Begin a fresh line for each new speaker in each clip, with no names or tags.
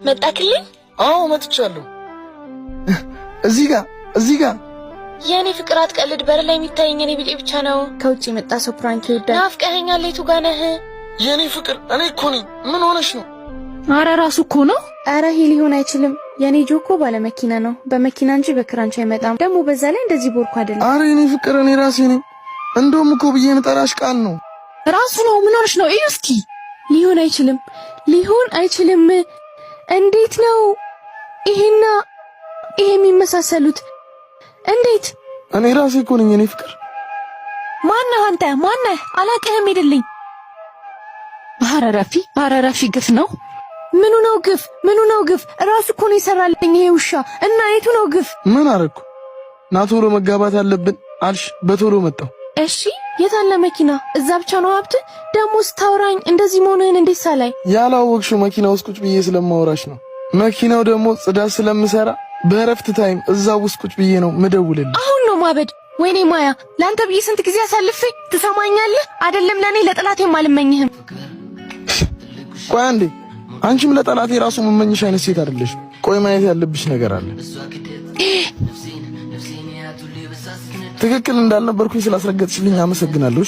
መጣክልኝ?
አዎ መጥቻለሁ። እዚህ ጋር
የኔ ፍቅር አትቀልድ። በር ላይ የሚታየኝ እኔ ቢጤ ብቻ ነው። ከውጪ የመጣ ሰው ፕራንክ ይወዳል። ናፍቀኸኛል። የቱ ጋር ነህ?
የኔ ፍቅር እኔ እኮ ነኝ። ምን ሆነሽ ነው?
አረ ራሱ እኮ ነው።
አረ ይሄ ሊሆን አይችልም። የኔ ጆኮ ባለ መኪና ነው። በመኪና እንጂ በክራንች አይመጣም። ደግሞ በዛ ላይ እንደዚህ ቦርኩ አይደለም።
አረ የኔ ፍቅር እኔ ራሴ ነኝ። እንደውም እኮ ብዬ የምጠራሽ ቃል ነው።
ራሱ ነው። ምን ሆነሽ ነው? እዩ እስኪ።
ሊሆን አይችልም። እንዴት ነው ይሄና ይሄ የሚመሳሰሉት? እንዴት?
እኔ ራሴ እኮ ነኝ የኔ ፍቅር።
ማነህ አንተ? ማነህ? አላውቅህም። ሄድልኝ። ኧረ ረፊ ግፍ ነው።
ምኑ ነው ግፍ? ራሱ እኮ ነው የሰራልኝ ይሄ ውሻ። እና የቱ ነው ግፍ?
ምን አረኩ? ናቶሎ መጋባት አለብን አልሽ፣ በቶሎ መጣው።
እሺ የታለ መኪና? እዛ ብቻ ነው ሀብት? ደግሞ ስታወራኝ እንደዚህ መሆንህን እንዴት ሳላይ?
ያላወቅሽው መኪና ውስጥ ቁጭ ብዬ ስለማወራሽ ነው። መኪናው ደግሞ ጽዳት ስለምሰራ በእረፍት ታይም እዛው ውስጥ ቁጭ ብዬ ነው ምደውልልኝ።
አሁን ነው ማበድ። ወይኔ ማያ፣ ላንተ ብዬ ስንት ጊዜ አሳልፌ ትሰማኛለህ? አይደለም ለኔ ለጠላቴም አልመኝህም።
ቆይ አንዴ፣ አንቺም ለጠላቴ ራሱ መመኝሽ አይነት ሴት አይደለሽ። ቆይ ማየት ያለብሽ ነገር አለ። ትክክል እንዳልነበርኩኝ ስላስረገጥሽልኝ አመሰግናለሁ።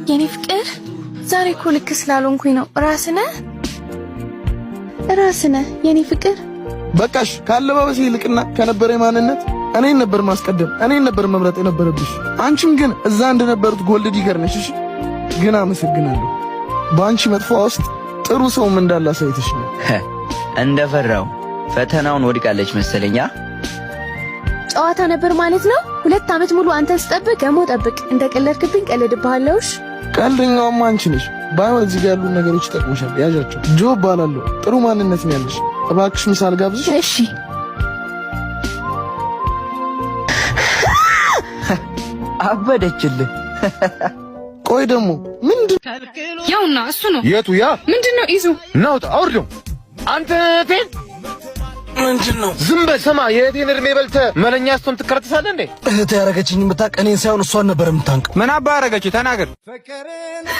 የኔ ፍቅር ዛሬ እኮ ልክ ስላልሆንኩኝ ነው። ራስነህ የኔ ፍቅር።
በቃሽ። ካለባበሴ ይልቅና ከነበረኝ ማንነት እኔን ነበር ማስቀደም፣ እኔን ነበር መምረጥ የነበረብሽ። አንቺም ግን እዛ እንደነበሩት ጎልድ ዲገር ነሽ። እሺ ግን አመሰግናለሁ። በአንቺ መጥፎ ውስጥ ጥሩ ሰውም እንዳለ አሳይተሽ ነው።
እንደፈራው ፈተናውን ወድቃለች መሰለኛ።
ጨዋታ ነበር ማለት ነው። 2 ዓመት ሙሉ አንተን ስጠብቅ ደግሞ ጠብቅ። እንደቀለድክብኝ ቀልድብሃለሁሽ።
ቀልደኛውማ አንቺ ነሽ። ባይሆን እዚህ ጋር ያሉ ነገሮች ይጠቅሙሻል። ያዣቸው። ጆ እባላለሁ። ጥሩ ማንነት ነው ያለሽ። እባክሽ ምሳል ጋብዝሽ።
እሺ
አበደችልህ።
ቆይ ደግሞ ምንድን?
ያውና እሱ ነው።
የቱ? ያ
ምንድነው? ይዙ
ናውጣ አውርደው። አንተ ቴን
ምንድነው?
ዝም በል። ስማ፣ የእህቴን እድሜ በልተህ መለኛ ስትሆን ትከረተሳለህ እንዴ?
እህቴ ያረገችኝ የምታውቅ እኔን ሳይሆን እሷን ነበር የምታንቅ።
ምን አባ ያረገች? ተናገር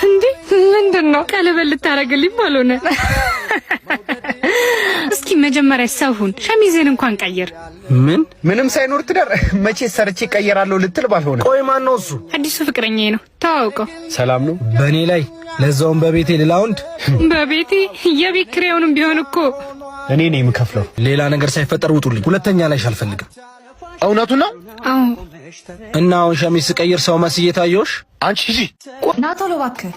እንዴ። ምንድነው? ቀለበት ልታረግልኝ ባልሆነ? እስኪ መጀመሪያ ሰውሁን ሸሚዝን እንኳን ቀይር።
ምንም ሳይኖር ትዳር መቼ ሰርቼ ቀየራለሁ ልትል ባልሆነ።
ቆይ ማን ነው እሱ?
አዲሱ ፍቅረኛዬ ነው። ተዋውቀው።
ሰላም ነው?
በእኔ ላይ ለዛውም በቤቴ ሌላ ወንድ።
በቤቴ የቤት ኪራዩንም ቢሆን እኮ
እኔ ነኝ የምከፍለው።
ሌላ ነገር ሳይፈጠር ውጡልኝ። ሁለተኛ ላይሽ አልፈልግም።
እውነቱን ነው?
አዎ።
እና አሁን ሸሚዝ ስቀይር ሰው መስዬ ታየሁሽ?
አንቺ ሂጂ።
ና ቶሎ እባክህ።